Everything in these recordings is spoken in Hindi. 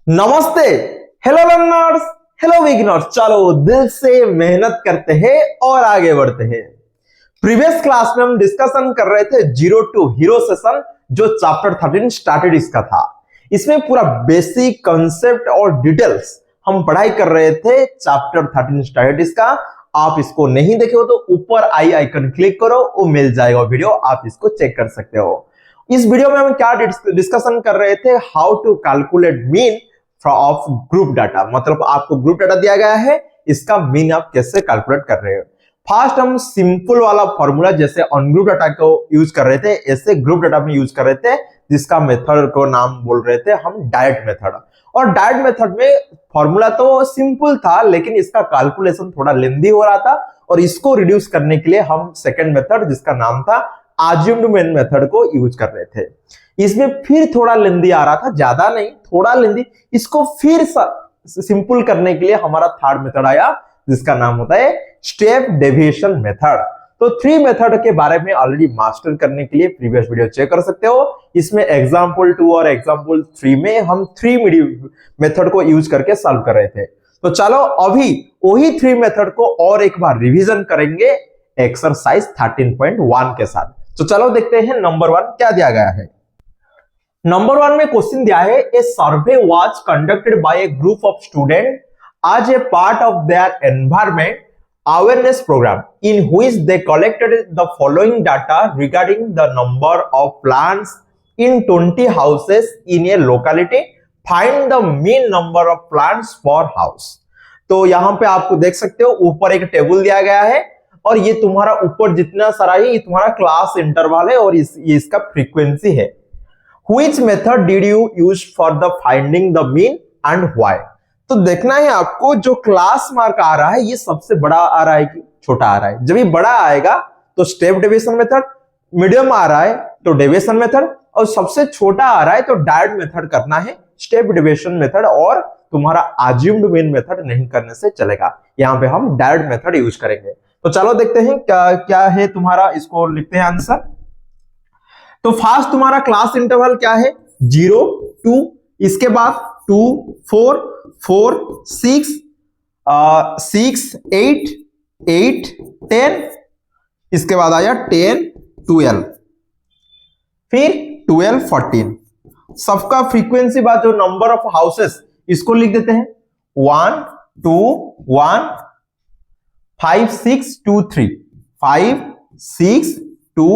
नमस्ते। Hello learners, hello beginners. चलो दिल से मेहनत करते हैं और आगे बढ़ते हैं। प्रीवियस क्लास में हम डिस्कशन कर रहे थे जीरो टू हीरो सेशन, जो चैप्टर 13 स्टार्टेड इसका था। इसमें पूरा बेसिक कंसेप्ट और डिटेल्स हम पढ़ाई कर रहे थे। चैप्टर 13 स्टार्टेड इसका आप इसको नहीं देखे हो तो ऊपर आई आइकन क्लिक करो, वो मिल जाएगा वीडियो, आप इसको चेक कर सकते हो। इस वीडियो में हम क्या डिस्कशन कर रहे थे, how to calculate mean of group data. मतलब आपको ग्रुप डाटा दिया गया है, इसका मीन आप कैसे कैलकुलेट कर रहे हो। फर्स्ट हम सिंपल वाला फॉर्मूला जैसे अनग्रुप डाटा को यूज कर रहे थे, ऐसे ग्रुप डाटा में यूज कर रहे थे, जिसका मेथड को नाम बोल रहे थे हम डायरेक्ट मेथड। और डायरेक्ट मेथड में फॉर्मूला तो सिंपल था, लेकिन इसका कैलकुलेशन थोड़ा लेंदी हो रहा था, और इसको रिड्यूस करने के लिए हम सेकेंड मेथड जिसका नाम था अज्यूम्ड मीन मेथड को यूज कर रहे थे। इसमें फिर थोड़ा लेंदी आ रहा था, ज्यादा नहीं, थोड़ा लेंदी। इसको फिर सिंपल करने के लिए हमारा थर्ड मेथड आया, जिसका नाम होता है स्टेप डेविएशन मेथड। तो थ्री मेथड के बारे में ऑलरेडी मास्टर करने के लिए प्रीवियस वीडियो चेक कर सकते हो। इसमें एग्जांपल 2 और एग्जांपल 3 में हम थ्री मेथड को यूज करके सॉल्व कर रहे थे। तो चलो अभी वही थ्री मेथड को और एक बार रिवीजन करेंगे एक्सरसाइज 13.1 के साथ। तो चलो देखते हैं नंबर 1 क्या दिया गया है। नंबर 1 में क्वेश्चन दिया है, a survey was conducted by a group of student as a part of their environment awareness program in which they collected the following data regarding the number of plants in 20 houses in a locality. Find the mean number of plants per house. तो यहां पे आपको देख सकते हो ऊपर एक टेबल दिया गया है, और ये तुम्हारा ऊपर जितना सारा है ये तुम्हारा क्लास इंटरवल है, और ये इसका फ्रीक्वेंसी है। Which method did you use for the finding the mean and why? तो देखना है आपको जो क्लास मार्क आ रहा है ये सबसे बड़ा आ रहा है कि छोटा आ रहा है। जब ये बड़ा आएगा तो स्टेप डेविएशन मेथड, मीडियम आ रहा है तो डेविएशन मेथड, और सबसे छोटा आ रहा है तो डायरेक्ट मेथड करना है, स्टेप डेविएशन मेथड। और तुम्हारा अज्यूम्ड मीन मेथड नहीं करने से चलेगा, यहाँ पे हम डायरेक्ट मेथड यूज करेंगे। तो चलो देखते हैं क्या क्या है तुम्हारा, इसको लिखते हैं आंसर। तो फर्स्ट तुम्हारा क्लास इंटरवल क्या है, 0 2, इसके बाद 2 4 4 6 6 8 8 10, इसके बाद आया 10 12, फिर 12 14। सबका फ्रीक्वेंसी बाद जो नंबर ऑफ हाउसेस इसको लिख देते हैं 1 2 1 5 6 2 3 5 6 2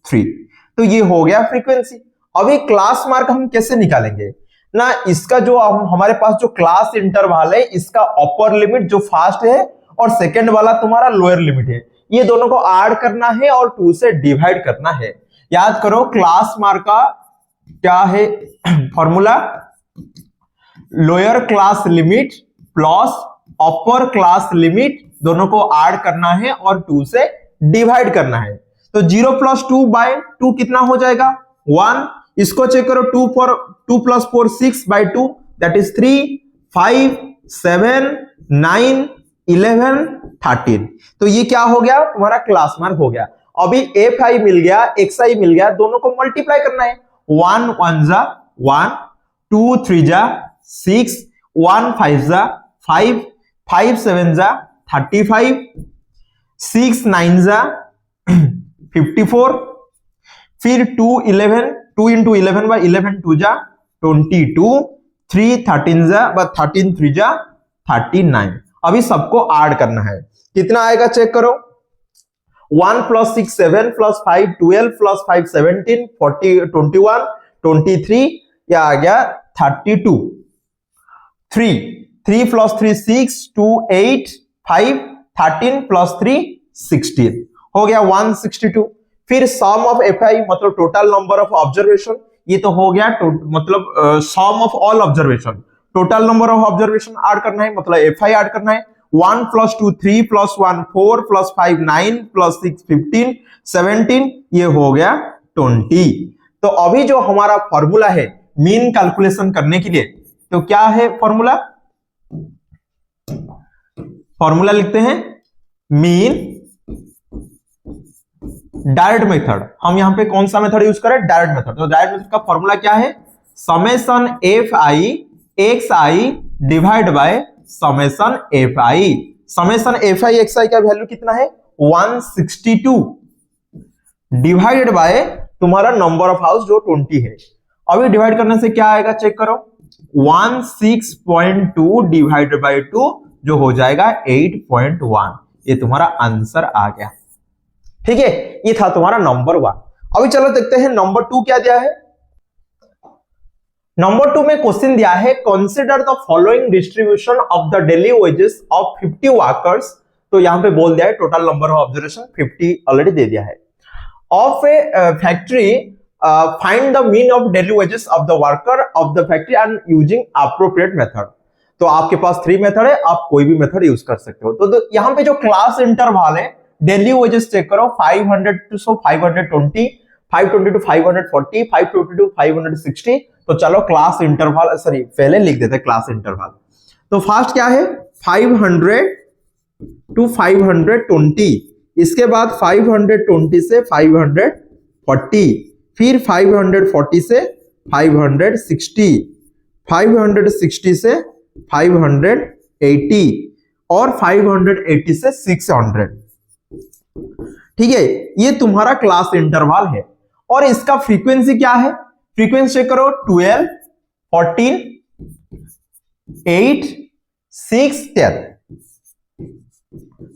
3। तो ये हो गया फ्रीक्वेंसी। अभी क्लास मार्क हम कैसे निकालेंगे ना, इसका जो हमारे पास जो क्लास इंटरवल है इसका अपर लिमिट जो फर्स्ट है और सेकंड वाला तुम्हारा लोअर लिमिट है, ये दोनों को ऐड करना है और 2 से डिवाइड करना है। याद करो क्लास मार्क का क्या है formula, lower class limit plus upper class limit, दोनों को ऐड करना है और 2 से डिवाइड करना है। तो 0 + 2 / 2 कितना हो जाएगा 1। इसको चेक करो, 2 + 4 6 / 2 दैट इज 3 5 7 9 11 13। तो ये क्या हो गया तुम्हारा क्लास मार्क हो गया। अभी fi मिल गया, xi मिल गया, दोनों को मल्टीप्लाई करना है। 1 1 जा 1, 2 3 जा 6, 1 5 जा 5, 5 7 जा 35, 6 9 जा 54, फिर 2 11, 2 × 11 / 11 2 जा 22, 3 13 जा 13 3 जा 39। अभी सबको ऐड करना है, कितना आएगा चेक करो, 1 + 6 7 + 5 12 + 5 17 40 21 23, यह आ गया 32। 3 + 3 6 2 8 5 13 + 3 16 हो गया 162। फिर सम ऑफ fi मतलब टोटल नंबर ऑफ ऑब्जर्वेशन, ये तो हो गया मतलब sum of all observation, total number of observation add करना है, मतलब fi ऐड करना है। 1 + 2 3 + 1 4 + 5 9 + 6 15 17, ये हो गया 20। तो अभी जो हमारा फॉर्मूला है मीन कैलकुलेशन करने के लिए, तो क्या है फॉर्मूला, फॉर्मूला लिखते हैं मीन डायरेक्ट मेथड। हम यहां पे कौन सा मेथड यूज करें, डायरेक्ट मेथड। तो डायरेक्ट मेथड का फॉर्मूला क्या है, summation fi X I divide by summation F I. Summation F I X I का वैल्यू कितना है 162 डिवाइडेड बाय तुम्हारा नंबर ऑफ हाउस जो 20 है। अभी डिवाइड करने से क्या आएगा चेक करो 16.2 डिवाइडेड बाय 2 जो हो जाएगा 8.1। ये तुम्हारा आंसर आ गया। ठीक है, ये था तुम्हारा नंबर 1। अभी चलो देखते हैं नंबर 2 क्या दिया है। नंबर 2 में क्वेश्चन दिया है consider the following distribution of the daily wages of 50 workers. तो यहां पे बोल दिया है total number of observation 50 already दे दिया है। Of a factory find the mean of daily wages of the worker of the factory and using appropriate method. तो आपके पास 3 मेथड है, आप कोई भी मेथड यूज कर सकते हो। तो यहाँ पे जो क्लास इंटरवल है डेली वेजेस चेक करो 500 टू 520, 520 टू 540, 520 टू 560। तो चलो क्लास इंटरवल सॉरी पहले लिख देते हैं क्लास इंटरवल। तो फर्स्ट क्या है 500 टू 520, इसके बाद 520 से 540, फिर 540 से 560, 560 से 580 और 580 से 600। ठीक है, ये तुम्हारा क्लास इंटरवल है। और इसका फ्रीक्वेंसी क्या है, फ्रीक्वेंसी चेक करो 12, 14, 8, 6, 10।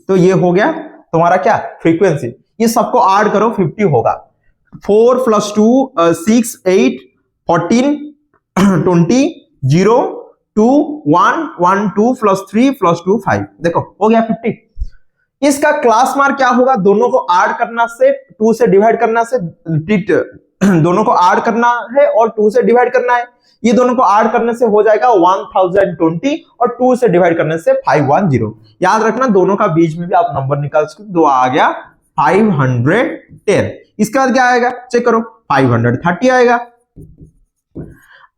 तो ये हो गया तुम्हारा क्या फ्रीक्वेंसी। ये सबको ऐड करो 50 होगा। 4 + 2 6, 8, 14, 20, 0, 2, 1, 1, 2 + 3 + 2 5। देखो हो गया 50। इसका क्लास मार्क क्या होगा, दोनों को ऐड करना से 2 से डिवाइड करना से दोनों को ऐड करना है और 2 से डिवाइड करना है। ये दोनों को ऐड करने से हो जाएगा 1020 और 2 से डिवाइड करने से 510। याद रखना दोनों का बीच में भी आप नंबर निकाल सकते। 2 आ गया 510। इसके बाद क्या आएगा चेक करो 530 आएगा।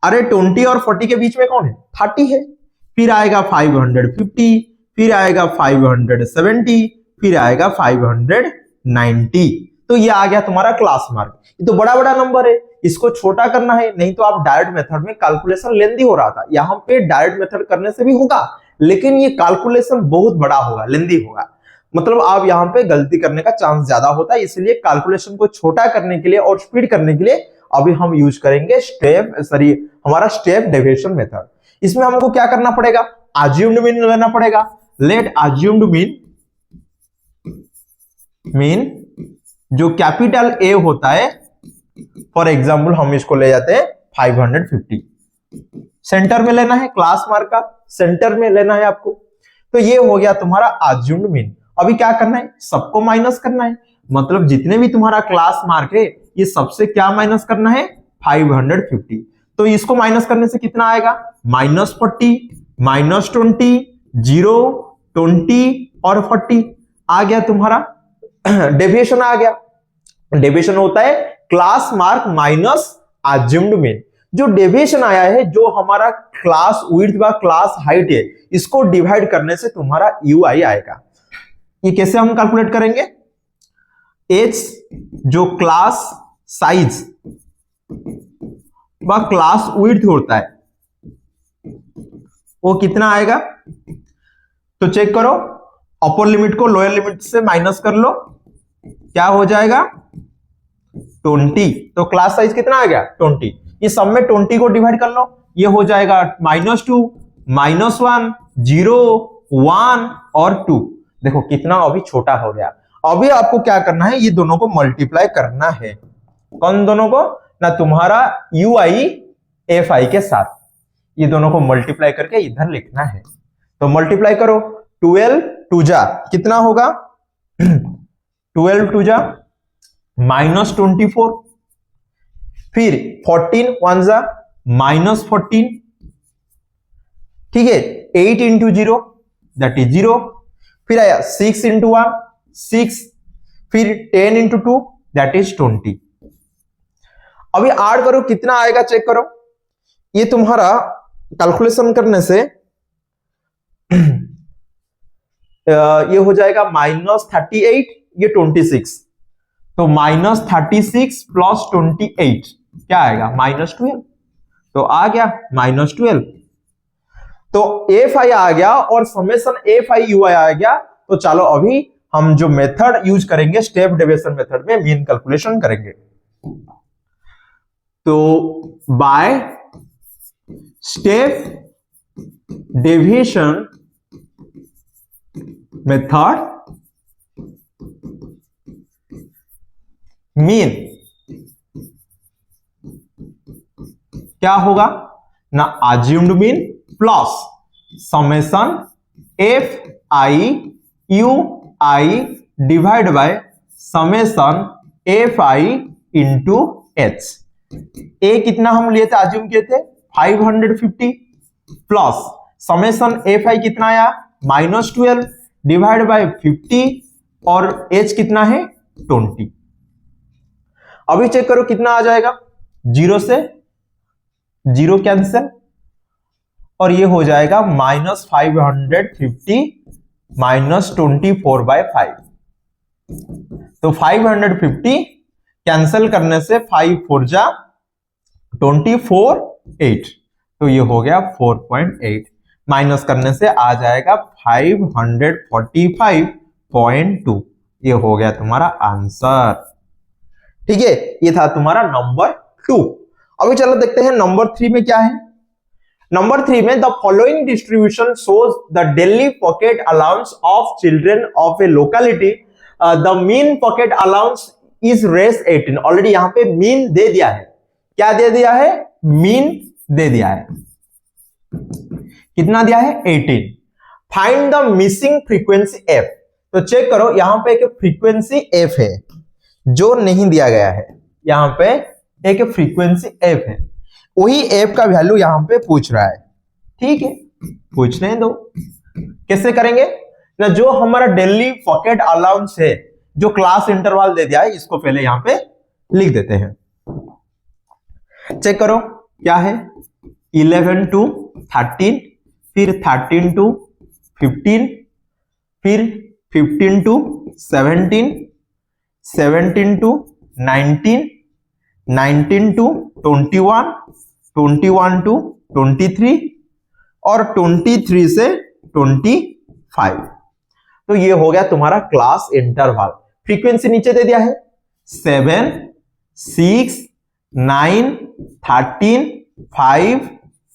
अरे 20 और 40 के बीच में कौन है 30 है। फिर आएगा 550, फिर आएगा 570, फिर आएगा 590। तो ये आ गया तुम्हारा क्लास मार्क। ये तो बड़ा बड़ा नंबर है, इसको छोटा करना है। नहीं तो आप डायरेक्ट मेथड में कैलकुलेशन लेंदी हो रहा था, यहाँ पे डायरेक्ट मेथड करने से भी होगा, लेकिन ये कैलकुलेशन बहुत बड़ा होगा, लेंदी होगा। मतलब आप यहाँ पे गलती करने का चांस ज्यादा होता है। इसलिए कैलकुलेशन को छोटा करने के लिए और स्पीड करने के लिए अभी हम यूज करेंगे हमारा स्टेप डेविएशन मेथड। इसमें हमको क्या करना पड़ेगा, अज्यूम्ड मीन लेना पड़ेगा। लेट अज्यूम्ड मीन जो कैपिटल ए होता है, फॉर एग्जाम्पल हम इसको ले जाते हैं 550। सेंटर में लेना है, क्लास मार्क का सेंटर में लेना है आपको। तो ये हो गया तुम्हारा अज्यूम्ड मीन। अभी क्या करना है, सबको माइनस करना है। मतलब जितने भी तुम्हारा क्लास मार्क है ये सबसे क्या माइनस करना है 550। तो इसको माइनस करने से कितना आएगा -40, -20, 0, 20 और 40 आ गया तुम्हारा। डेविएशन आ गया। डेविएशन होता है class mark minus assumed mean. जो डेविएशन आया है, जो हमारा क्लास विड्थ व क्लास हाइट है, इसको डिवाइड करने से तुम्हारा यूआई आएगा। ये कैसे हम कैलकुलेट करेंगे, एच जो क्लास साइज व क्लास विड्थ होता है वो कितना आएगा। तो चेक करो, अपर लिमिट को लोअर लिमिट से माइनस कर लो, क्या हो जाएगा 20। तो क्लास साइज कितना आ गया 20। ये सब में 20 को डिवाइड कर लो, ये हो जाएगा -2, -1, 0, 1 और 2। देखो कितना अभी छोटा हो गया। अभी आपको क्या करना है, ये दोनों को मल्टीप्लाई करना है। कौन दोनों को, ना तुम्हारा ui fi के साथ, ये दोनों को मल्टीप्लाई करके इधर लिखना है। तो मल्टीप्लाई करो, 12 2 जा कितना होगा 12 2 जा -24, फिर 14 1 जा -14, ठीक है। 8 इंटू 0 दैट इज 0, फिर आया 6 इंटू 1 6, फिर 10 इंटू 2 दैट इज 20। अभी ऐड करो कितना आएगा चेक करो। ये तुम्हारा कैलकुलेशन करने से ये हो जाएगा -38, ये 26। तो -36 + 28 क्या आएगा -12। तो आ गया -12। तो एफ आई आ गया और summation F I U I आ गया। तो चलो अभी हम जो मेथड यूज करेंगे स्टेप डेविएशन मेथड में मीन कैलकुलेशन करेंगे। तो by step deviation method mean क्या होगा ना, assumed mean plus summation F I U I divide by summation F I into H. A कितना हम लिए थे, अज्यूम किए थे 550 प्लस समेशन एफ आई कितना आया -12 डिवाइड बाय 50 और एच कितना है 20। अभी चेक करो कितना आ जाएगा, 0 से 0 कैंसिल और ये हो जाएगा -550 -24/5। तो 550 कैंसिल करने से 5 4 जा 24 8, तो ये हो गया 4.8 माइनस करने से आ जाएगा 545.2। ये हो गया तुम्हारा आंसर। ठीक है, ये था तुम्हारा नंबर 2। अभी चलो देखते हैं नंबर 3 में क्या है। नंबर 3 में the following distribution shows the daily pocket allowance of children of a locality. The mean pocket allowance is रेस 18। ऑलरेडी यहां पे मीन दे दिया है। क्या दे दिया है, मीन दे दिया है। कितना दिया है 18। Find the missing frequency F. तो चेक करो यहां पे एक फ्रीक्वेंसी एफ है जो नहीं दिया गया है। यहां पे एक फ्रीक्वेंसी एफ है, वही एफ का वैल्यू यहां पे पूछ रहा है। ठीक है, पूछने दो। कैसे करेंगे ना, जो हमारा डेली पॉकेट अलाउंस है जो क्लास इंटरवल दे दिया है इसको पहले यहां पे लिख देते हैं। चेक करो क्या है, 11 to 13, फिर 13 to 15, फिर 15 to 17, 17 to 19, 19 to 21, 21 to 23 और 23 से 25। तो ये हो गया तुम्हारा क्लास इंटरवल। फ्रीक्वेंसी नीचे दे दिया है 7, 6, 9, 13, 5,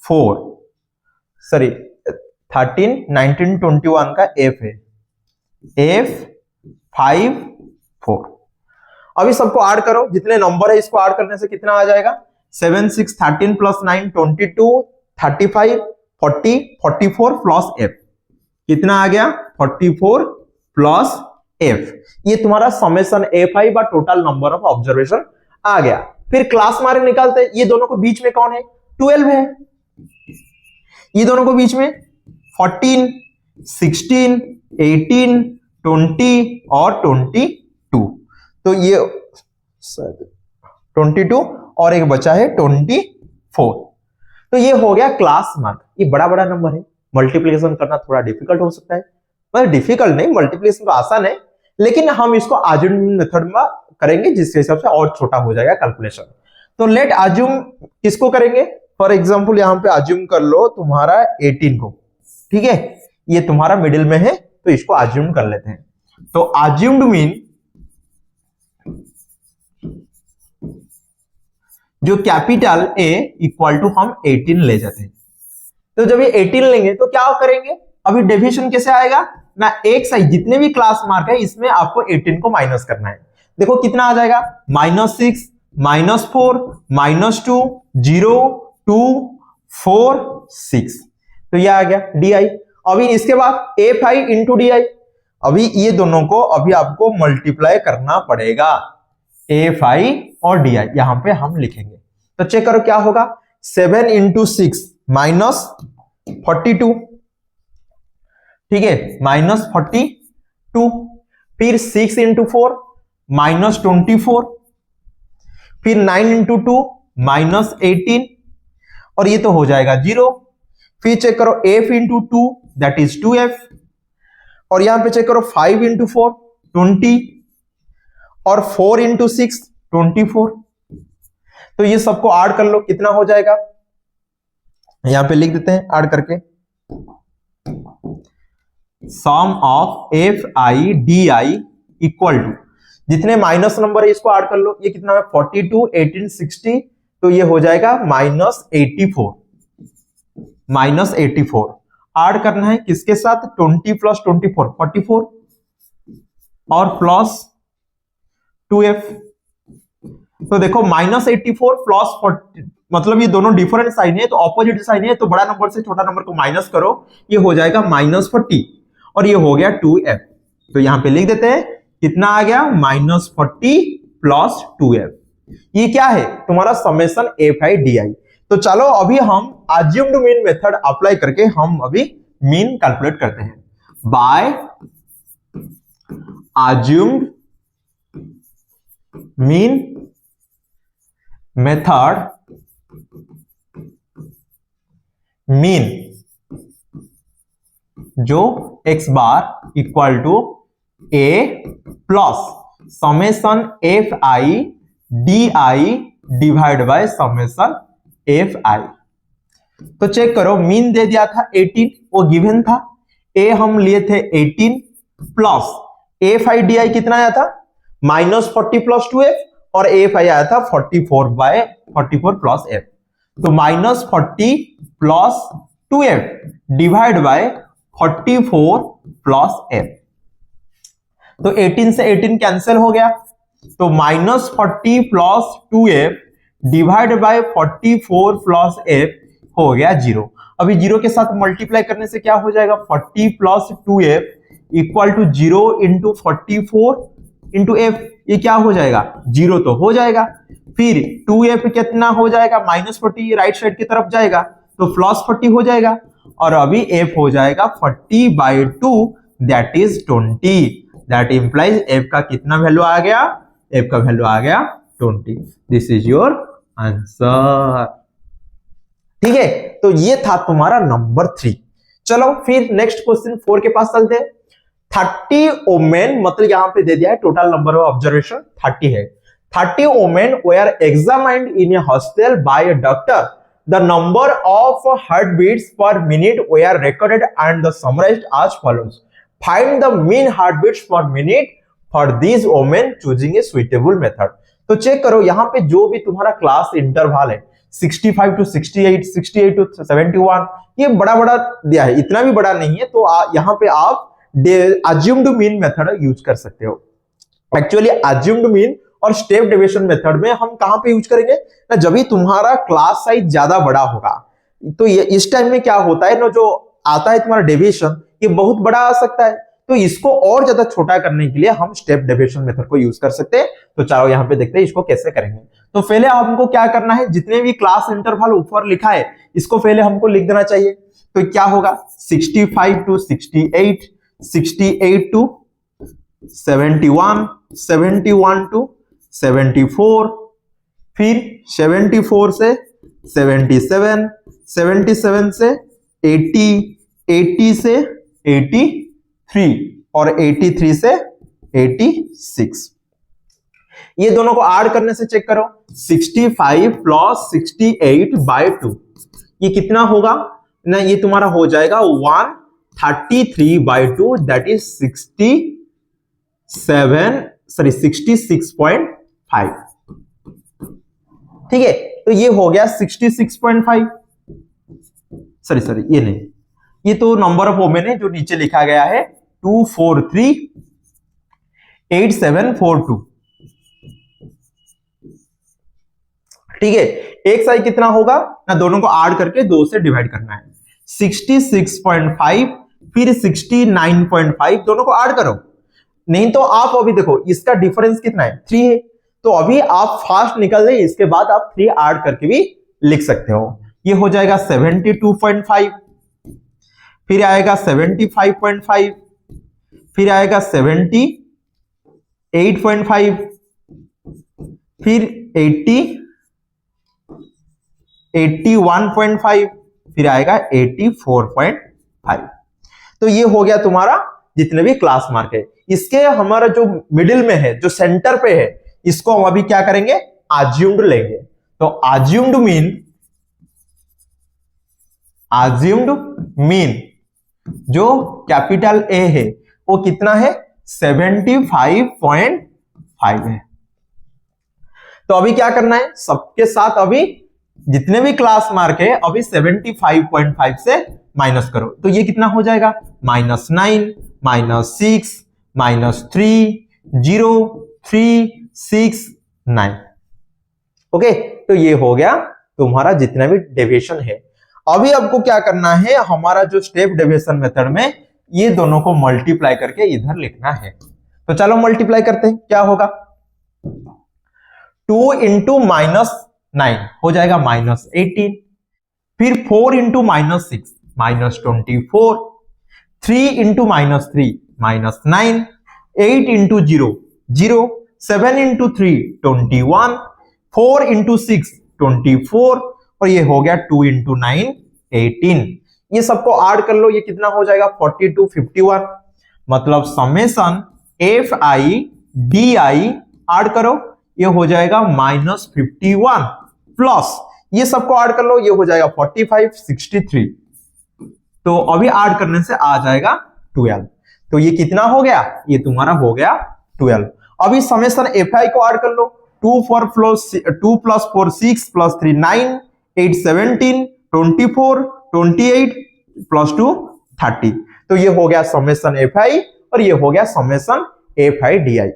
4, सॉरी 13, 19, 21 का एफ है, एफ 5, 4। अभी सबको ऐड करो, जितने नंबर है इसको ऐड करने से कितना आ जाएगा, 7, 6, 13 प्लस 9, 22, 35, 40, 44 प्लस एफ। कितना आ गया 44 प्लस एफ। ये तुम्हारा समेशन एफ आई बा टोटल नंबर ऑफ ऑब्जर्वेशन आ गया। फिर क्लास मार्क निकालते हैं। ये दोनों को बीच में कौन है, 12 है। ये दोनों को बीच में 14, 16, 18, 20 और 22। तो ये 22 और एक बचा है 24। तो ये हो गया क्लास मार्क। ये बड़ा बड़ा नंबर है, मल्टीप्लिकेशन करना थोड़ा डिफिकल्ट हो सकता है। मतलब डिफिकल्ट नहीं, मल्टीप्लिकेशन तो आसान है, लेकिन हम इसको अज्यूम मेथड में करेंगे जिसके हिसाब से और छोटा हो जाएगा कैलकुलेशन। तो लेट अज्यूम किसको करेंगे, फॉर एग्जांपल यहां पे अज्यूम कर लो तुम्हारा 18 को। ठीक है, ये तुम्हारा मिडिल में है तो इसको अज्यूम कर लेते हैं। तो अज्यूम्ड मीन जो कैपिटल ए इक्वल टू हम 18 ले जाते हैं। तो जब ये 18 लेंगे तो क्या करेंगे, अभी डेविएशन कैसे आएगा ना, एक साइड जितने भी क्लास मार्क है इसमें आपको 18 को माइनस करना है। देखो कितना आ जाएगा, -6, -4, -2, 0, 2, 4, 6। तो ये आ गया डी आई। अभी इसके बाद F I into D I. अभी ये दोनों को अभी आपको मल्टीप्लाई करना पड़ेगा, एफ आई और डी आई यहां पे हम लिखेंगे। तो चेक करो क्या होगा, 7 इंटू 6 -42। ठीक है, -42। फिर 6 इंटू 4 -24, फिर 9 इंटू 2 -18 और ये तो हो जाएगा 0। फिर चेक करो f into 2 that is 2f और यहां पे चेक करो 5 इंटू 4 20 और 4 इंटू 6 24। तो ये सबको ऐड कर लो, कितना हो जाएगा, यहां पे लिख देते हैं ऐड करके। Sum of F I D I equal to, जितने माइनस नंबर है इसको ऐड कर लो, ये कितना है 42, 18, 60, तो ये हो जाएगा -84, -84 ऐड करना है किसके साथ, 20 + 24 44 और प्लस 2f। तो देखो -84 प्लस 40, मतलब ये दोनों डिफरेंट साइन है तो ऑपोजिट साइन है, तो बड़ा नंबर से छोटा नंबर को माइनस करो, ये हो जाएगा -40 और ये हो गया 2f। तो यहां पे लिख देते हैं कितना आ गया, -40 + 2f। ये क्या है तुम्हारा समेशन एफ आई डी आई। तो चलो अभी हम अज्यूम्ड मीन मेथड अप्लाई करके हम अभी मीन कैलकुलेट करते हैं। By assumed mean method, mean जो x bar equal to a plus summation F I D I divide by summation F I. तो चेक करो, मीन दे दिया था 18, वो गिवन था, a हम लिए थे 18 प्लस एफ आई डी आई कितना आया था -40 + 2f और एफ आई आया था 44 प्लस f। तो -40 + 2f divide by 44 plus f। तो 18 से 18 कैंसिल हो गया, तो -40 + 2f divide by 44 plus f हो गया 0। अभी 0 के साथ मल्टीप्लाई करने से क्या हो जाएगा, 40 + 2f इक्वल टू 0 × 44 × f, ये क्या हो जाएगा 0 तो हो जाएगा। फिर 2f कितना हो जाएगा, -40 राइट साइड की तरफ जाएगा तो +40 हो जाएगा और अभी f हो जाएगा 40/2 that is 20। That implies f का कितना वैल्यू आ गया, f का वैल्यू आ गया 20। This is your answer. ठीक है, तो ये था तुम्हारा नंबर 3। चलो फिर नेक्स्ट क्वेश्चन 4 के पास चलते हैं। 30 वोमेन, मतलब यहां पे दे दिया है टोटल नंबर ऑफ ऑब्जर्वेशन 30 है। 30 women were examined in a hostel by a doctor. The number of heart beats per minute were recorded and the summarised as follows. Find the mean heart beats per minute for this women choosing a suitable method. तो चेक करो, यहाँ पे जो भी तुम्हारा क्लास इंटरवल है 65 to 68, 68 to 71, ये बड़ा बड़ा दिया है, इतना भी बड़ा नहीं है, तो यहाँ पे आप assumed mean मेथड यूज कर सकते हो। एक्चुअली assumed mean और स्टेप डेविएशन मेथड में हम कहां पे यूज करेंगे ना, जब भी तुम्हारा क्लास साइज ज्यादा बड़ा होगा तो ये इस टाइम में क्या होता है ना, जो आता है तुम्हारा डेविएशन ये बहुत बड़ा आ सकता है, तो इसको और ज्यादा छोटा करने के लिए हम स्टेप डेविएशन मेथड को यूज कर सकते हैं। तो चलो यहाँ पे देखते हैं इसको कैसे करेंगे। तो पहले हमको क्या करना है, जितने भी क्लास इंटरवल ऊपर लिखा है इसको पहले हमको लिख देना चाहिए। तो क्या होगा, 65 to 68, 68 to 71, 71 to 74, फिर 74 से 77, 77 से 80, 80 से 83 और 83 से 86। ये दोनों को ऐड करने से चेक करो, 65 + 68/2 ये कितना होगा ना, ये तुम्हारा हो जाएगा 133/2 दैट इज 66.5। ठीक है, तो ये हो गया 66.5। सॉरी ये नहीं, ये तो नंबर ऑफ वोमेन है जो नीचे लिखा गया है 2438742। ठीक है, एक साइड कितना होगा ना, दोनों को ऐड करके 2 से डिवाइड करना है। 66.5 फिर 69.5 दोनों को ऐड करो, नहीं तो आप अभी देखो इसका डिफरेंस कितना है 3 है, तो अभी आप फास्ट निकल जाए, इसके बाद आप 3 ऐड करके भी लिख सकते हो। ये हो जाएगा 72.5, फिर आएगा 75.5, फिर आएगा 78.5, फिर 81.5, फिर आएगा 84.5। तो ये हो गया तुम्हारा जितने भी क्लास मार्क है। इसके हमारा जो मिडिल में है, जो सेंटर पे है, इसको हम अभी क्या करेंगे, assumed लेंगे। तो assumed mean जो कैपिटल ए है वो कितना है 75.5 है। तो अभी क्या करना है, सबके साथ अभी जितने भी क्लास मार्क है अभी 75.5 से माइनस करो। तो ये कितना हो जाएगा -9 -6 -3 0 3 6 9। ओके, तो ये हो गया तुम्हारा जितना भी डेविएशन है। अभी आपको क्या करना है, हमारा जो स्टेप डेविएशन मेथड में ये दोनों को मल्टीप्लाई करके इधर लिखना है। तो चलो मल्टीप्लाई करते हैं, क्या होगा 2 इंटू -9 हो जाएगा -18, फिर 4 into -6 -24, 3 into -3 -9, 8 into 0 0, 7 into 3 21, 4 into 6 24 और ये हो गया 2 इंटू 9 18। ये सबको ऐड कर लो, ये कितना हो जाएगा 42 51। मतलब summation F I D I add करो, ये हो जाएगा -51 प्लस ये सबको ऐड कर लो, ये हो जाएगा 45 63। तो अभी ऐड करने से आ जाएगा 12। तो ये कितना हो गया, ये तुम्हारा हो गया 12। अभी समेशन एफ आई को ऐड कर लो, 2 प्लस 4 6 प्लस 3 9 8 17 24 28 प्लस 2 30। तो ये हो गया समेशन एफ आई और ये हो गया समेशन एफ आई डी आई।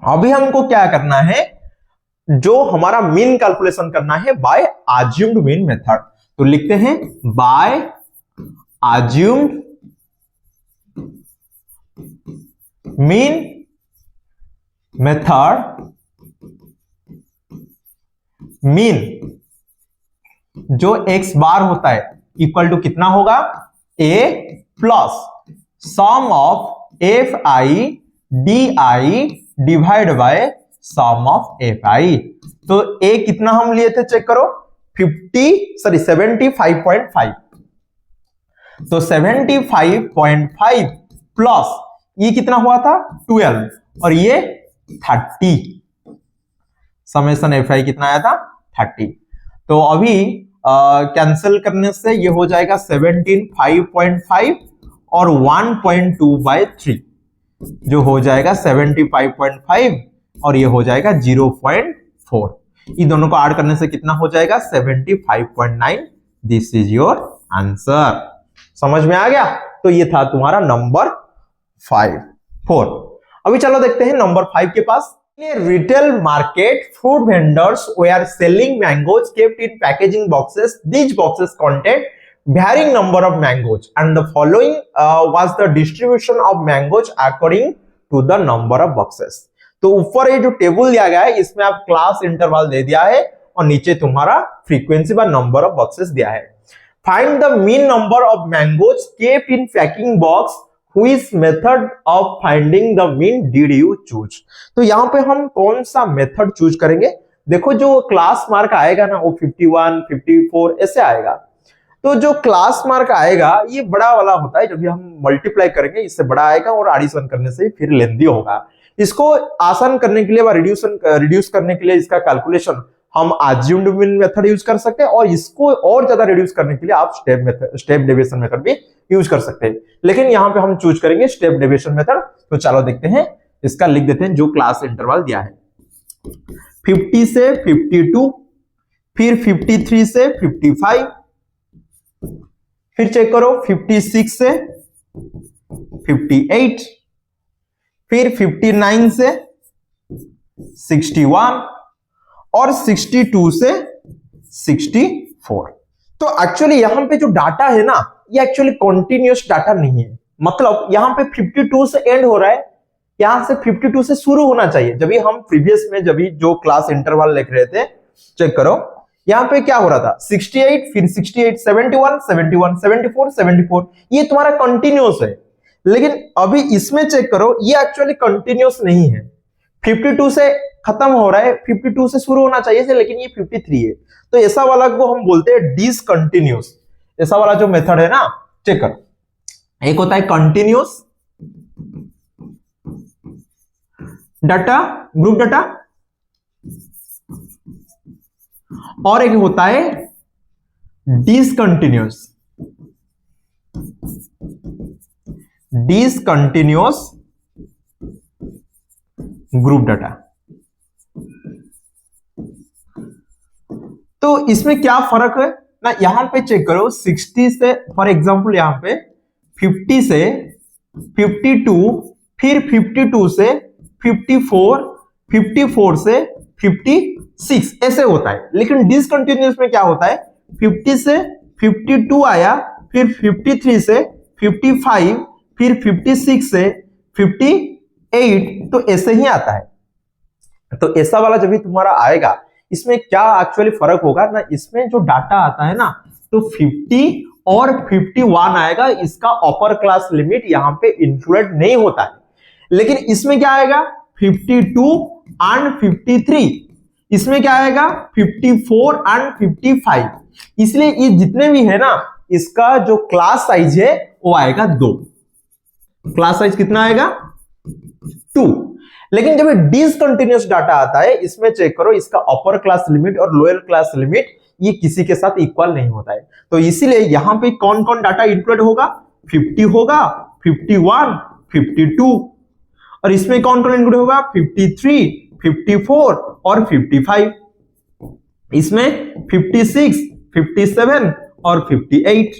अभी हमको क्या करना है, जो हमारा मीन कैलकुलेशन करना है बाय अज्यूम्ड मीन मेथड। तो लिखते हैं by assumed mean method. Mean जो x बार होता है इक्वल टू कितना होगा a plus sum of F I D I divide by sum of F I. तो a कितना हम लिए थे चेक करो 75.5। तो 75.5 प्लस ये कितना हुआ था 12 और ये 30। समेशन एफ आई कितना आया था 30। तो अभी कैंसिल करने से ये हो जाएगा 17.5 और 1.2/3 जो हो जाएगा 75.5 और ये हो जाएगा 0.4। इन दोनों को ऐड करने से कितना हो जाएगा 75.9। This is your answer. समझ में आ गया। तो ये था तुम्हारा नंबर 4। अभी चलो देखते हैं नंबर 5 के पास। In a retail market, fruit vendors were selling mangoes kept in packaging boxes. These boxes contained varying number of mangoes, and the following was the distribution of mangoes according to the number of boxes. तो ऊपर ये जो टेबल दिया गया है इसमें आप क्लास इंटरवल दे दिया है और नीचे तुम्हारा frequency by number of boxes दिया है। Find the mean number of mangoes kept in packing box. Which method of finding the mean did you choose? तो यहाँ पे हम कौन सा मेथड चूज करेंगे। देखो जो क्लास मार्क आएगा ना वो 51 54 ऐसे आएगा। तो जो क्लास मार्क आएगा ये बड़ा वाला होता है, जब भी हम मल्टीप्लाई करेंगे इससे बड़ा आएगा और एडिशन करने से फिर लेंदी होगा। इसको आसान करने के लिए रिड्यूस करने के लिए इसका कैलकुलेशन हम अज्यूम्ड मीन मेथड यूज कर सकते हैं और इसको और ज्यादा रिड्यूस करने के लिए आप स्टेप डेविएशन मेथड भी यूज कर सकते हैं। लेकिन यहां पे हम चूज करेंगे स्टेप डेविएशन मेथड। तो चलो देखते हैं, इसका लिख देते हैं जो क्लास इंटरवल दिया है 50 से 52, फिर 53 से 55, फिर चेक करो 56 से 58, फिर 59 से 61 और 62 से 64। तो एक्चुअली यहां पे जो डाटा है ना ये एक्चुअली कॉन्टिन्यूअस डाटा नहीं है। मतलब यहां पे 52 से एंड हो रहा है, यहां से 52 से शुरू होना चाहिए। जब हम प्रीवियस में जब जो क्लास इंटरवल लिख रहे थे चेक करो यहां पे क्या हो रहा था 68 फिर 68 71 71 74 74 ये तुम्हारा कंटिन्यूअस है। लेकिन अभी इसमें चेक करो ये एक्चुअली कंटिन्यूअस नहीं है। 52 से खत्म हो रहा है, 52 से शुरू होना चाहिए से, लेकिन ये 53 है। तो ऐसा वाला को हम बोलते हैं डिसकंटिन्यूअस। ऐसा वाला जो मेथड है ना चेक करो, एक होता है कंटिन्यूअस डाटा ग्रुप डाटा और एक होता है डिसकंटिन्यूअस डिसकंटिन्यूअस ग्रुप डाटा। तो इसमें क्या फर्क है ना, यहां पे चेक करो 60 से, फॉर एग्जांपल यहां पे 50 से 52, फिर 52 से 54, 54 से 56 ऐसे होता है। लेकिन डिसकंटिन्यूअस में क्या होता है, 50 से 52 आया, फिर 53 से 55, फिर 56 से 58, तो ऐसे ही आता है। तो ऐसा वाला जब भी तुम्हारा आएगा, इसमें क्या एक्चुअली फर्क होगा ना, इसमें जो डाटा आता है ना, तो 50 और 51 आएगा, इसका अपर क्लास लिमिट यहां पे इंक्लूडेड नहीं होता है। लेकिन इसमें क्या आएगा, 52 एंड 53, इसमें क्या आएगा 54 एंड 55। इसलिए ये जितने भी है ना, इसका जो क्लास साइज है वो आएगा 2। क्लास साइज कितना आएगा, 2। लेकिन जब डिसकंटिन्यूअस डाटा आता है, इसमें चेक करो, इसका अपर क्लास लिमिट और लोअर क्लास लिमिट ये किसी के साथ इक्वल नहीं होता है। तो इसीलिए यहां पे कौन कौन डाटा इंक्लूड होगा, 50 होगा, 51, 52, और इसमें कौन कौन इंक्लूड होगा, 53, 54 और 55। इसमें 56, 57 और 58।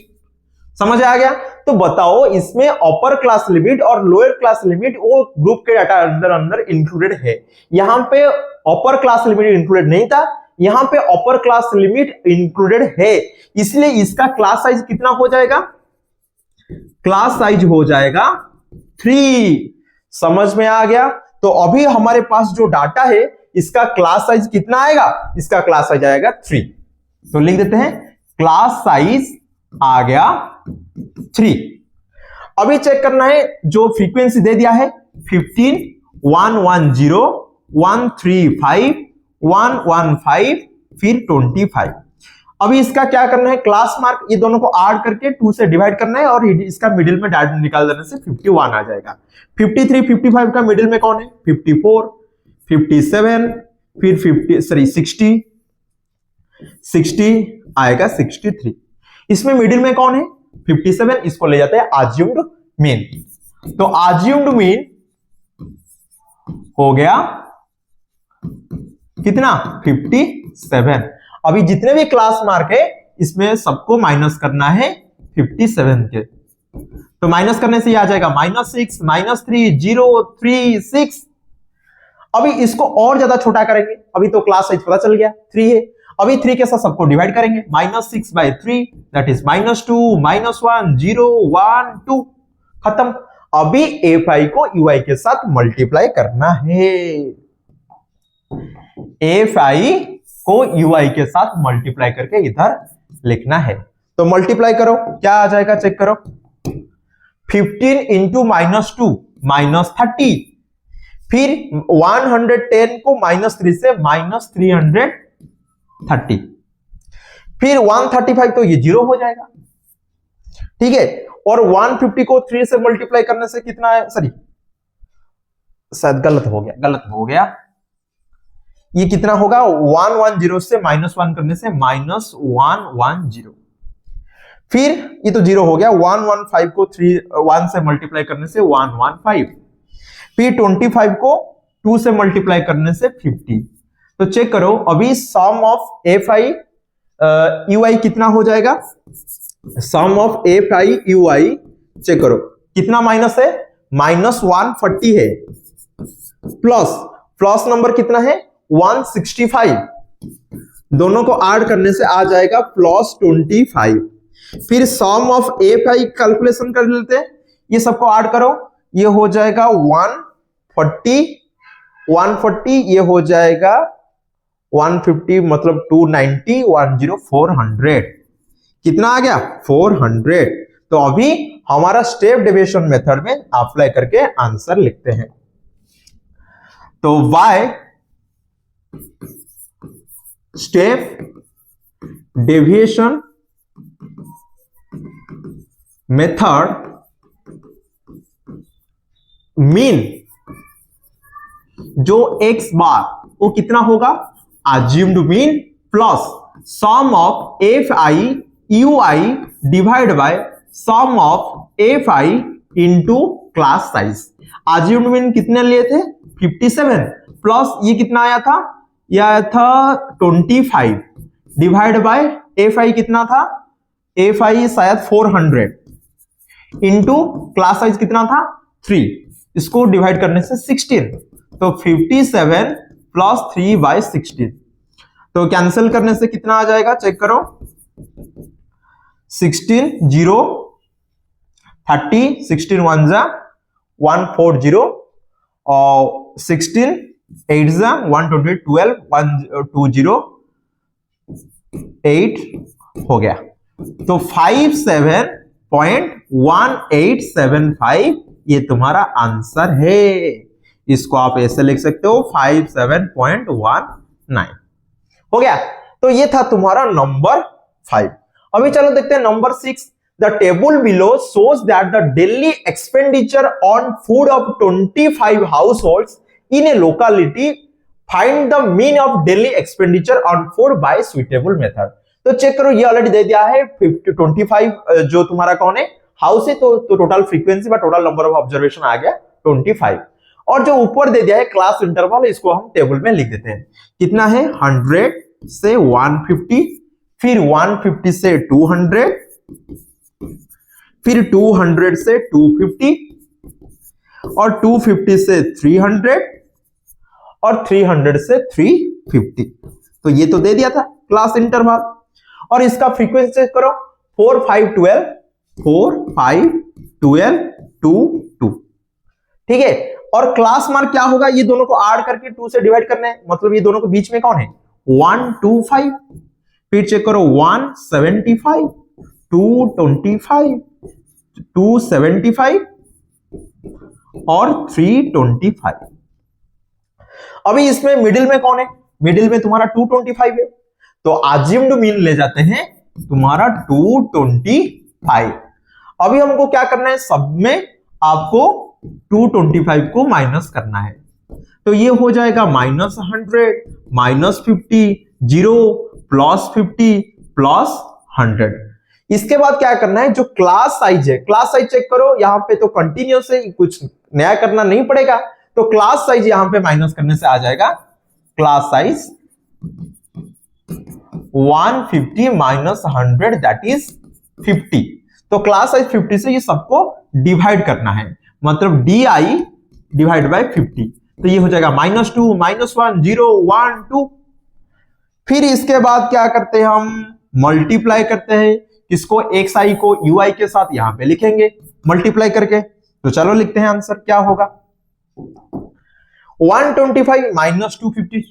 समझ आ गया। तो बताओ, इसमें अपर क्लास लिमिट और लोअर क्लास लिमिट वो ग्रुप के डाटा अंदर अंदर इंक्लूडेड है। यहां पे अपर क्लास लिमिट इंक्लूडेड नहीं था, यहां पे अपर क्लास लिमिट इंक्लूडेड है। इसलिए इसका क्लास साइज कितना हो जाएगा, क्लास साइज हो जाएगा 3। समझ में आ गया। तो अभी हमारे पास जो डाटा है, इसका क्लास साइज कितना आएगा, इसका क्लास साइज आएगा 3। तो लिख देते हैं क्लास साइज आ गया 3। अभी चेक करना है, जो फ्रीक्वेंसी दे दिया है 15, 110, 135, 115, फिर 25। अभी इसका क्या करना है, क्लास मार्क ये दोनों को ऐड करके 2 से डिवाइड करना है, और इसका मिडिल में डायरेक्ट निकाल देने से 51 आ जाएगा। 53, 55 का मिडिल में कौन है, 54, 57, फिर 60 आएगा 63। इसमें मिडिल में कौन है, 57, इसको ले जाते हैं अज्यूम्ड मीन। तो अज्यूम्ड मीन हो गया कितना, 57। अभी जितने भी क्लास मार्क है, इसमें सबको माइनस करना है 57 के। तो माइनस करने से ये आ जाएगा -6, -3, 0, 3, 6। अभी इसको और ज्यादा छोटा करेंगे। अभी तो क्लास साइज पता चल गया 3 है। अभी 3 के साथ सबको डिवाइड करेंगे, -6/3 दैट इज -2, -1, 0, 1, 2, खत्म। अभी fi को ui के साथ मल्टीप्लाई करना है। fi को ui के साथ मल्टीप्लाई करके इधर लिखना है। तो मल्टीप्लाई करो, क्या आ जाएगा चेक करो। 15 इंटू -2 -30, फिर 110 को -3 से -330, फिर 135 तो ये 0 हो जाएगा, ठीक है। और 150 को 3 से मल्टीप्लाई करने से कितना है, सॉरी शायद गलत हो गया। ये कितना होगा, 110 से -1 करने से -110, फिर ये तो 0 हो गया। 115 को 1 से मल्टीप्लाई करने से 115, फिर 25 को 2 से मल्टीप्लाई करने से 50। तो चेक करो, अभी सम ऑफ fi ui कितना हो जाएगा, सम ऑफ fi ui चेक करो कितना माइनस है, -140 है, प्लस नंबर कितना है 165, दोनों को ऐड करने से आ जाएगा +25। फिर सम ऑफ fi कैलकुलेशन कर लेते हैं, ये सबको ऐड करो, ये हो जाएगा 140, ये हो जाएगा 150, मतलब 290, 10, 400। कितना आ गया, 400। तो अभी हमारा स्टेप डेविएशन मेथड में अप्लाई करके आंसर लिखते हैं। तो y step deviation method mean जो x बार वो कितना होगा, assumed mean plus sum of fi ui divide by sum of F I into class size. Assumed mean कितने लिए थे 57 प्लस ये कितना आया था, यह आया था 25 डिवाइड बाय एफ आई कितना था, एफ आई शायद 400 इंटू क्लास साइज कितना था 3, इसको डिवाइड करने से 16, तो 57 प्लस 3 बाय 16, तो कैंसिल करने से कितना आ जाएगा चेक करो, 16 0 30 16 1 जा 140 और 16 8 जा 120 12 120 8 हो गया, तो 57.1875 ये तुम्हारा आंसर है। इसको आप ऐसे लिख सकते हो 57.19 हो गया। तो ये था तुम्हारा नंबर 5। अभी चलो देखते हैं number 6। The table below shows that the daily expenditure on food of 25 households in a locality, find the mean of daily expenditure on food by suitable method। तो चेक करो, ये ऑलरेडी दे दिया है 25 जो तुम्हारा कौन है हाउस है, तो टोटल फ्रीक्वेंसी बा टोटल नंबर ऑफ ऑब्जर्वेशन आ गया 25, और जो ऊपर दे दिया है क्लास इंटरवल, इसको हम टेबल में लिख देते हैं। कितना है 100 से 150, फिर 150 से 200, फिर 200 से 250 और 250 से 300 और 300 से 350। तो ये तो दे दिया था क्लास इंटरवल, और इसका फ्रीक्वेंसी चेक करो 4 5 12 4 5 12 2 2, ठीक है। और क्लास मार्क क्या होगा, ये दोनों को ऐड करके 2 से डिवाइड करना है, मतलब ये दोनों के बीच में कौन है 125, फिर चेक करो 175 225 275 और 325। अभी इसमें मिडिल में कौन है, मिडिल में तुम्हारा 225 है, तो अज्यूम्ड मीन ले जाते हैं तुम्हारा 225। अभी हमको क्या करना है, सब में आपको 225 को माइनस करना है, तो ये हो जाएगा -100 -50 0 +50 +100। इसके बाद क्या करना है, जो क्लास साइज है, क्लास साइज चेक करो, यहां पे तो कंटिन्यूस है, कुछ नया करना नहीं पड़ेगा, तो क्लास साइज यहां पे माइनस करने से आ जाएगा क्लास साइज 150 -100 दैट इज 50। तो क्लास साइज 50 से ये सबको डिवाइड करना है, मतलब DI डिवाइड बाय 50, तो ये हो जाएगा -2 -1 0 1 2। फिर इसके बाद क्या करते हैं, हम मल्टीप्लाई करते हैं, किसको XI को UI के साथ यहां पे लिखेंगे मल्टीप्लाई करके। तो चलो लिखते हैं आंसर क्या होगा, 125 -250,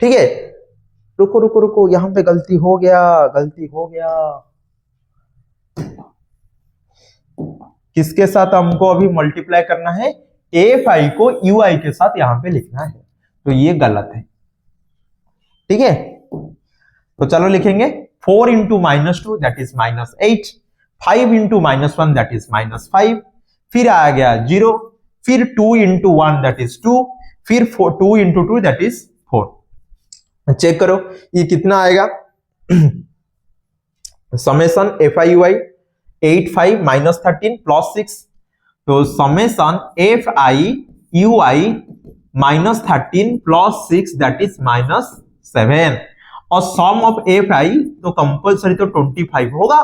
ठीक है। रुको रुको रुको, यहां पे गलती हो गया। किसके साथ हमको अभी मल्टीप्लाई करना है, FI को UI के साथ यहां पे लिखना है, तो ये गलत है, ठीक है। तो चलो लिखेंगे 4 into -2 that is -8, 5 into -1 that is -5, फिर आ गया 0, फिर 2 इंटू 1 दैट इज 2, फिर 2 इंटू 2 दैट इज 4। चेक करो ये कितना आएगा, समेशन FIUI 85 -13 +6, तो समेशन FIUI -13 +6 दैट इज -7, और सम ऑफ FI तो कंपलसरी तो 25 होगा।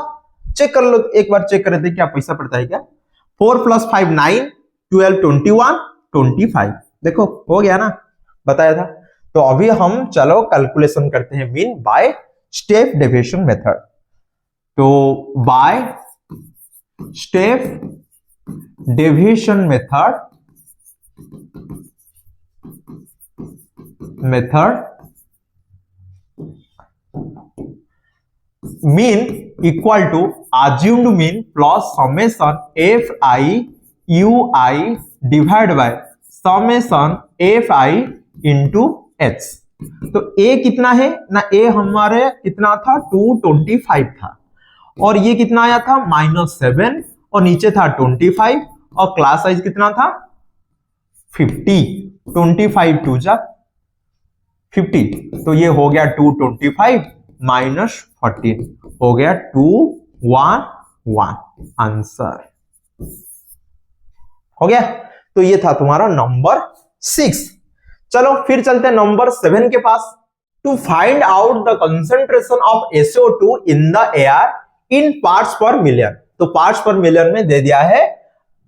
चेक कर लो, एक बार चेक कर लेते क्या पैसा पड़ता है क्या, 4 + 5 9 12 21 25, देखो हो गया ना, बताया था। तो अभी हम चलो कैलकुलेशन करते हैं mean by step deviation method. तो by step deviation method mean equal to assumed mean plus summation FIUI divide by summation FI into H। तो A कितना है ना, A हमारे कितना था 225 था, और ये कितना आया था -7, और नीचे था 25, और क्लास साइज कितना था 50, 25 2 जा 50, तो ये हो गया 225 -14 हो गया 2 1 1 आंसर हो गया। तो ये था तुम्हारा नंबर 6। चलो फिर चलते हैं नंबर 7 के पास। To find out the concentration of SO2 in the air in parts per million. तो पार्ट्स पर मिलियन में दे दिया है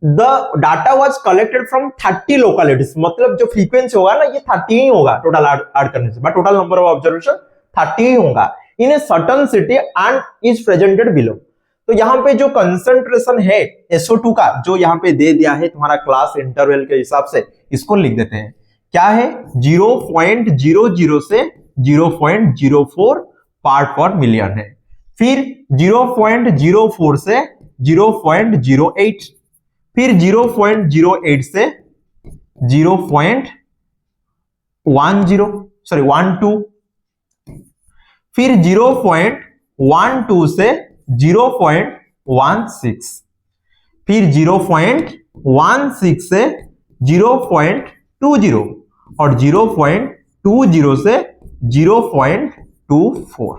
the data was collected from 30 localities, मतलब जो फ्रीक्वेंसी होगा ना ये 30 ही होगा टोटल ऐड करने से, but total number of observation 30 ही होगा in a certain city and is presented below. तो यहाँ पे जो कंसंट्रेशन है SO2 का जो यहाँ पे दे दिया है तुम्हारा क्लास इंटरवल के हिसाब से, इसको लिख देते हैं। क्या है 0.00 से 0.04 पार्ट पर मिलियन है, फिर 0.04 से 0.08, फिर 0.08 से 0.12, फिर 0.12 से 0.16, फिर 0.16 से 0.20 और 0.20 से 0.24।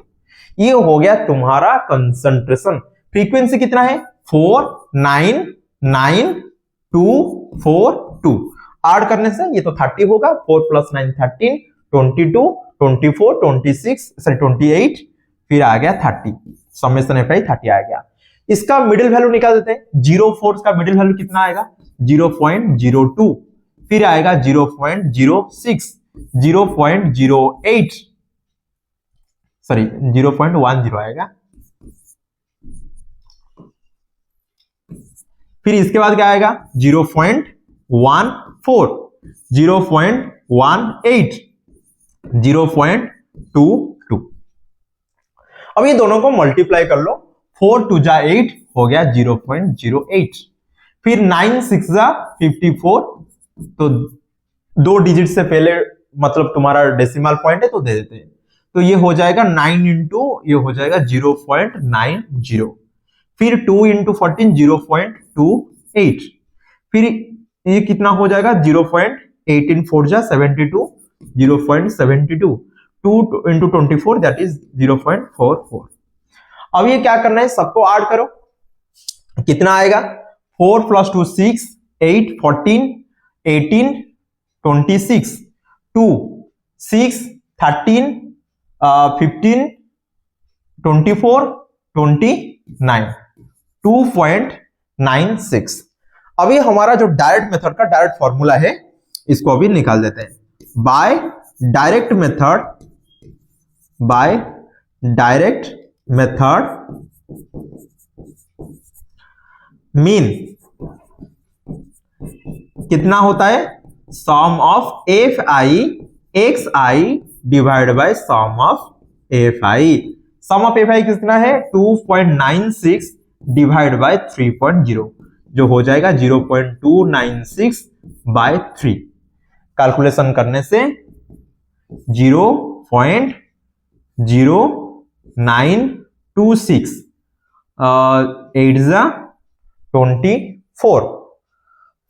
ये हो गया तुम्हारा कंसंट्रेशन। फ्रीक्वेंसी कितना है 4999242। ऐड करने से ये तो 30 होगा, 4 + 9 13, 22, 24, 26 सॉरी 28, फिर आ गया 30, समेशन FI 30 आ गया। इसका मिडिल वैल्यू निकाल देते हैं। 0.4 का मिडिल वैल्यू कितना आएगा 0.02, फिर आएगा 0.06, 0.08 सॉरी 0.10 आएगा, फिर इसके बाद क्या आएगा 0.14, 0.18, 0.22। अब ये दोनों को मल्टीप्लाई कर लो, 4 2 जा 8 हो गया 0.08, फिर 9 6 जा 54, तो 2 डिजिट से पहले मतलब तुम्हारा डेसिमल पॉइंट है तो दे देते हैं, तो ये हो जाएगा 9 इंटू ये हो जाएगा 0.90, फिर 2 इंटू 14 0.28, फिर ये कितना हो जाएगा 0.18 4 जा 72, 0.72, 2 इंटू 24 दैट इज 0.44। अब ये क्या करना है सबको ऐड करो, कितना आएगा 4 + 2 6, 8 14, 18 26, 2 6 13 15 24 29 2.96। अभी हमारा जो डायरेक्ट मेथड का डायरेक्ट फॉर्मूला है इसको अभी निकाल देते हैं। बाय डायरेक्ट मेथड मीन कितना होता है sum of FI XI divide by sum of FI। Sum of FI कितना है 2.96 डिवाइड बाय 3.0 जो हो जाएगा 0.296 बाय 3। कैलकुलेशन करने से 0.0926 8 जा 24,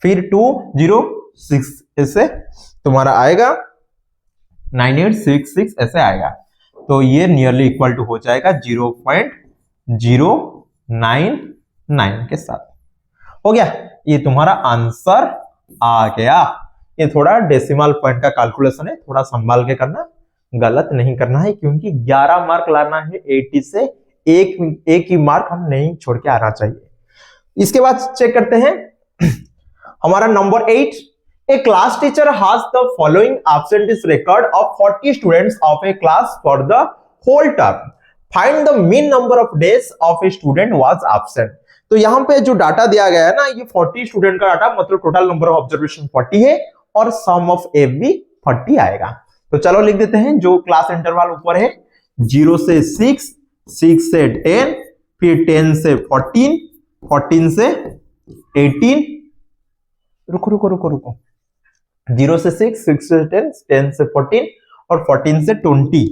फिर 206 ऐसे तुम्हारा आएगा 9866 ऐसे आएगा, तो ये नियरली इक्वल टू हो जाएगा 0.099 के साथ। हो गया, ये तुम्हारा आंसर आ गया। ये थोड़ा डेसिमल पॉइंट का कैलकुलेशन है, थोड़ा संभाल के करना, गलत नहीं करना है, क्योंकि 11 मार्क लाना है 80 से, एक ही मार्क हम नहीं छोड़ के आना चाहिए। इसके बाद चेक करते हैं हमारा number 8। A class teacher has the following absenteeist record of 40 students of a class for the whole term. Find the mean number of days of a student was absent. तो यहाँ पे जो डाटा दिया गया है ना, ये 40 स्टूडेंट का डाटा, मतलब टोटल नंबर ऑफ ऑब्जर्वेशन 40 है और सम ऑफ एफ भी 40 आएगा। तो चलो लिख देते हैं, जो क्लास इंटरवल ऊपर है 0 से 6, 6 से 10, फिर 10 से 14, 14 से 18, रुको 0 से 6, 6 से 10, 10 से 14 और 14 से 20,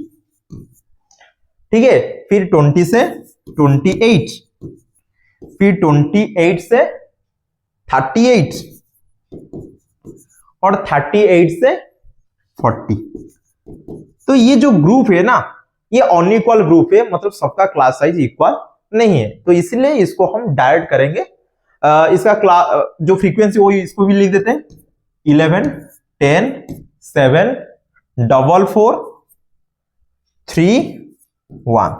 ठीक है, फिर 20 से 28, फिर 28 से 38 और 38 से 40। तो ये जो ग्रुप है ना, ये अनइक्वल ग्रुप है, मतलब सबका क्लास साइज इक्वल नहीं है, तो इसलिए इसको हम डायरेक्ट करेंगे। इसका क्लास जो फ्रीक्वेंसी वो इसको भी लिख देते हैं 11 10 7 4 4 3 1।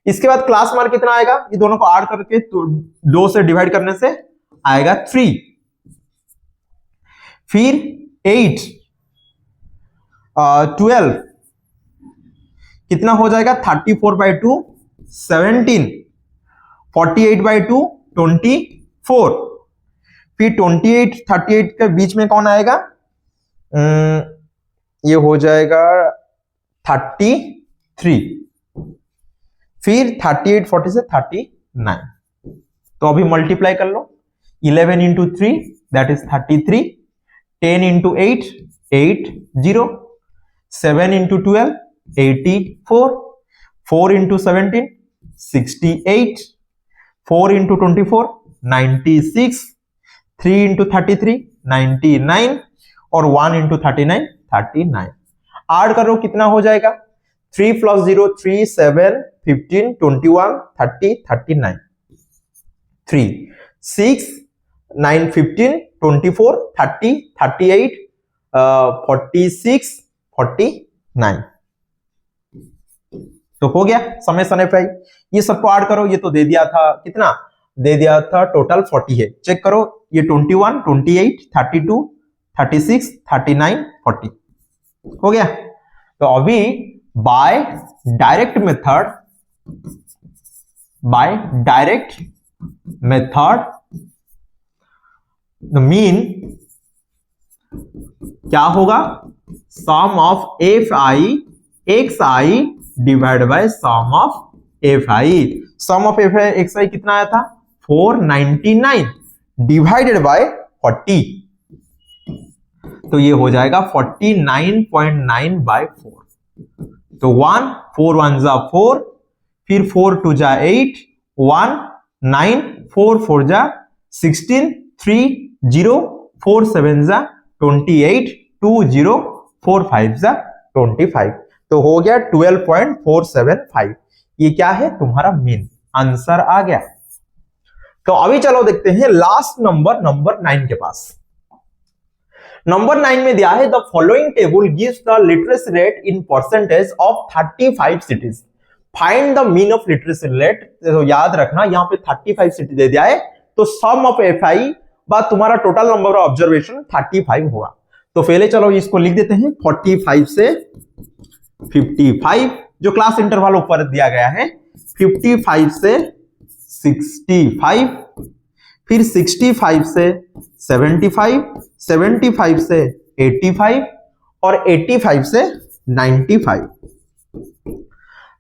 इसके बाद क्लास मार्क कितना आएगा, ये दोनों को ऐड करके तो 2 से डिवाइड करने से आएगा 3, फिर 8 12 कितना हो जाएगा 34/2 17 48/2 24, फिर 28 38 के बीच में कौन आएगा, ये हो जाएगा 33, फिर 38 40 से 39। तो अभी मल्टीप्लाई कर लो, 11 into 3 that is 33, 10 into 8 80, 7 into 12 84, 4 into 17 68, 4 into 24 96, 3 into 33 99 और 1 इंटू 39 39। ऐड करो कितना हो जाएगा, 3 + 0 3 7 15 21 30 39, 3 6 9 15 24 30 38 46 49। तो हो गया समेशन एफआई। ये सबको ऐड करो, ये तो दे दिया था, कितना दे दिया था, टोटल 40 है। चेक करो, ये 21 28 32 36 39 40 हो गया। तो अभी by direct method the mean क्या होगा, sum of F I X I divide by sum of F I. Sum of F I X I कितना आया था 499 डिवाइडेड बाय 40, तो ये हो जाएगा 49.9/4। तो 1 4 1 जा 4, फिर 4 2 जा 8 1 9 4 4 जा 16 3 0 4 7 जा 28 2 0 4 5 जा 25। तो हो गया 12.475। ये क्या है तुम्हारा मीन आंसर आ गया। तो अभी चलो देखते हैं लास्ट नंबर 9 के पास। नंबर 9 में दिया है the following table gives the literacy rate in percentage of 35 cities, find the mean of literacy rate. तो याद रखना यहाँ पे 35 सिटी दे दिया है, तो सम ऑफ एफआई बाद तुम्हारा टोटल नंबर ऑफ ऑब्जर्वेशन 35 होगा। तो पहले चलो इसको लिख देते हैं 45 से 55, जो क्लास इंटरवल ऊपर दिया गया है, 55 से 65, फिर 65 से 75, 75 से 85 और 85 से 95।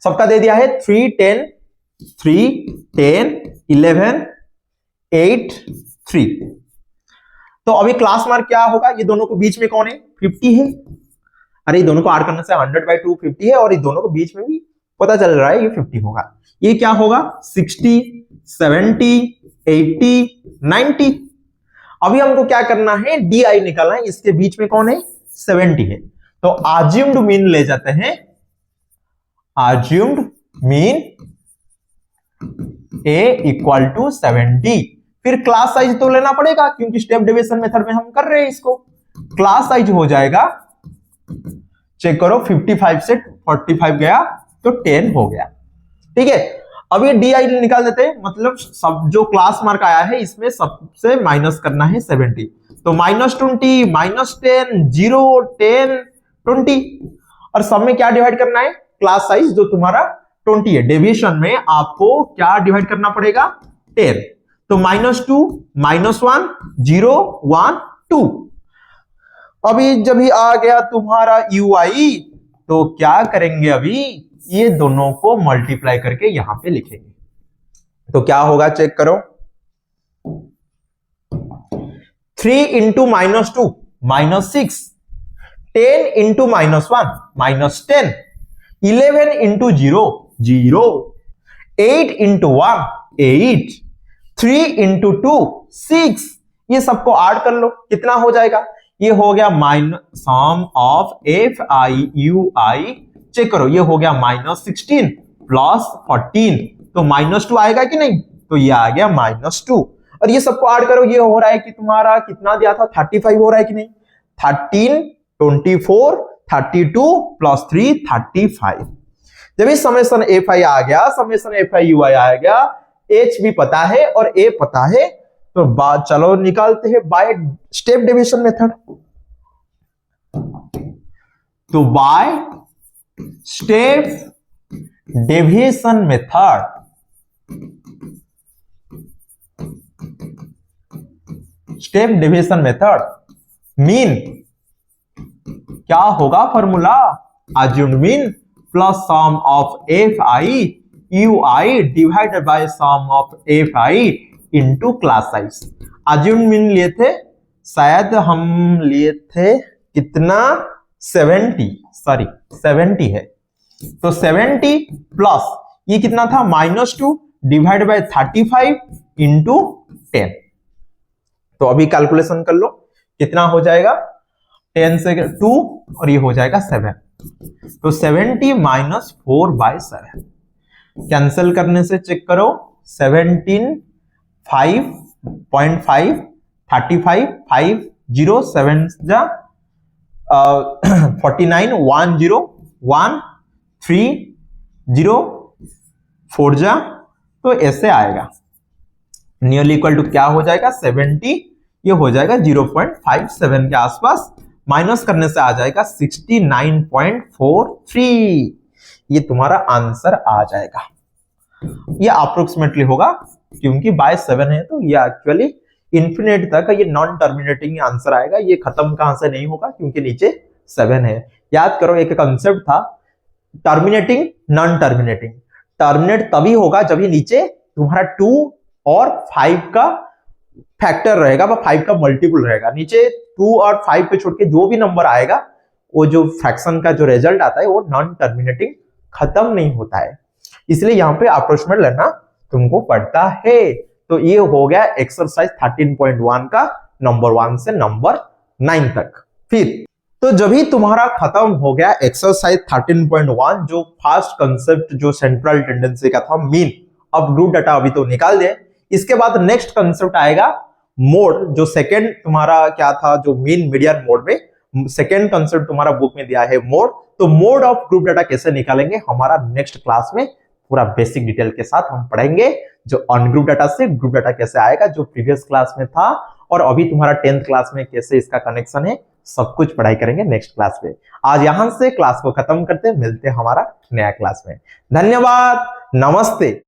सबका दे दिया है 3 10 11 8 3। तो अभी क्लास मार्क क्या होगा, ये दोनों को बीच में कौन है 50 है, अरे ये दोनों को ऐड करने से 100/2 50 है, और ये दोनों को बीच में भी पता चल रहा है ये 50 होगा। ये क्या होगा 60 70 80 90। अभी हमको क्या करना है डी आई निकालना है, इसके बीच में कौन है 70 है, तो अज्यूम्ड मीन ले जाते हैं, assumed mean A equal to 70। फिर क्लास साइज तो लेना पड़ेगा क्योंकि स्टेप डेविएशन मेथड में हम कर रहे हैं इसको। क्लास साइज हो जाएगा, चेक करो 55 से 45 गया तो 10 हो गया, ठीक है। अब ये डी आई निकाल देते हैं, मतलब सब जो क्लास मार्क आया है इसमें सबसे माइनस करना है 70, तो -20 -10 0 10 20, और सब में क्या डिवाइड करना है क्लास साइज जो तुम्हारा 20 है, डेविएशन में आपको क्या डिवाइड करना पड़ेगा 10, तो -2 -1 0 1 2। अभी जब ही आ गया तुम्हारा ui, तो क्या करेंगे अभी ये दोनों को मल्टीप्लाई करके यहां पे लिखेंगे, तो क्या होगा चेक करो, 3 into -2 -6, 10 into -1 -10, 11 into 0 0, 8 into 1 8, 3 into 2 6। ये सबको ऐड कर लो, कितना हो जाएगा, ये हो गया sum of F I U I check करो, ये हो गया -16 प्लस 14, तो -2 आएगा कि नहीं, तो ये आ गया -2। और ये सबको ऐड करो, ये हो रहा है कि तुम्हारा कितना दिया था 35 हो रहा है कि नहीं, 13 24 32 प्लस 3 35। जब इस समेशन fi आ गया, समेशन fi ui आ गया, h भी पता है और a पता है, तो बात चलो निकालते हैं बाय स्टेप डिवीजन मेथड। तो by step division method, step division method mean क्या होगा formula, assumed mean plus sum of F I U I divided by sum of F I into class size. Assumed mean लिए थे, शायद हम लिए थे कितना 70 है, तो 70 प्लस ये कितना था -2 डिवाइड बाय 35 इंटू 10। तो अभी कैलकुलेशन कर लो कितना हो जाएगा, 10 से 2 और ये हो जाएगा 7, तो 70 माइनस 4/7 कैंसिल करने से चेक करो, 17 5.5 35 5 0 7 जा 49 1 0 1 3 0 4 जा, तो ऐसे आएगा नियरली इक्वल टू क्या हो जाएगा 70, ये हो जाएगा 0.57 के आसपास, माइनस करने से आ जाएगा 69.43, ये तुम्हारा आंसर आ जाएगा। ये अप्रोक्सीमेटली होगा क्योंकि बाय 7 है, तो ये एक्चुअली इंफिनिट तक ये नॉन टर्मिनेटिंग आंसर आएगा, ये खत्म कहां से नहीं होगा क्योंकि नीचे 7 है। याद करो एक कंसेप्ट था टर्मिनेटिंग नॉन टर्मिनेटिंग, टर्मिनेट तभी होगा जब ये नीचे तुम्हारा 2 और 5 का फैक्टर रहेगा, 5 का मल्टीपल रहेगा, नीचे 2 और 5 पे छोड़ के जो भी नंबर आएगा वो जो फ्रैक्शन का जो रिजल्ट आता है वो नॉन टर्मिनेटिंग खत्म नहीं होता है, इसलिए यहाँ पे अप्रोक्सीमेट लेना तुमको पड़ता है। तो ये हो गया एक्सरसाइज 13.1 का नंबर 1 से नंबर 9 तक। फिर तो जब भी तुम्हारा खत्म हो गया एक्सरसाइज 13.1 जो फर्स्ट कंसेप्ट जो सेंट्रल टेंडेंसी का था मीन, अब ग्रुप डाटा अभी तो निकाल दे, इसके बाद नेक्स्ट कंसेप्ट आएगा मोड, जो सेकंड तुम्हारा क्या था जो मीन मीडियन मोड में सेकंड कंसेप्ट तुम्हारा बुक में दिया है मोड, तो मोड ऑफ ग्रुप डाटा कैसे निकालेंगे हमारा नेक्स्ट क्लास में पूरा बेसिक डिटेल के साथ हम पढ़ेंगे, जो अनग्रुप डाटा से ग्रुप डाटा कैसे आएगा जो प्रीवियस क्लास में था और अभी तुम्हारा 10th क्लास में कैसे इसका कनेक्शन है, सब कुछ पढ़ाई करेंगे नेक्स्ट क्लास में। आज यहां से क्लास को खत्म करते, मिलते हैं हमारा नया क्लास में। धन्यवाद, नमस्ते।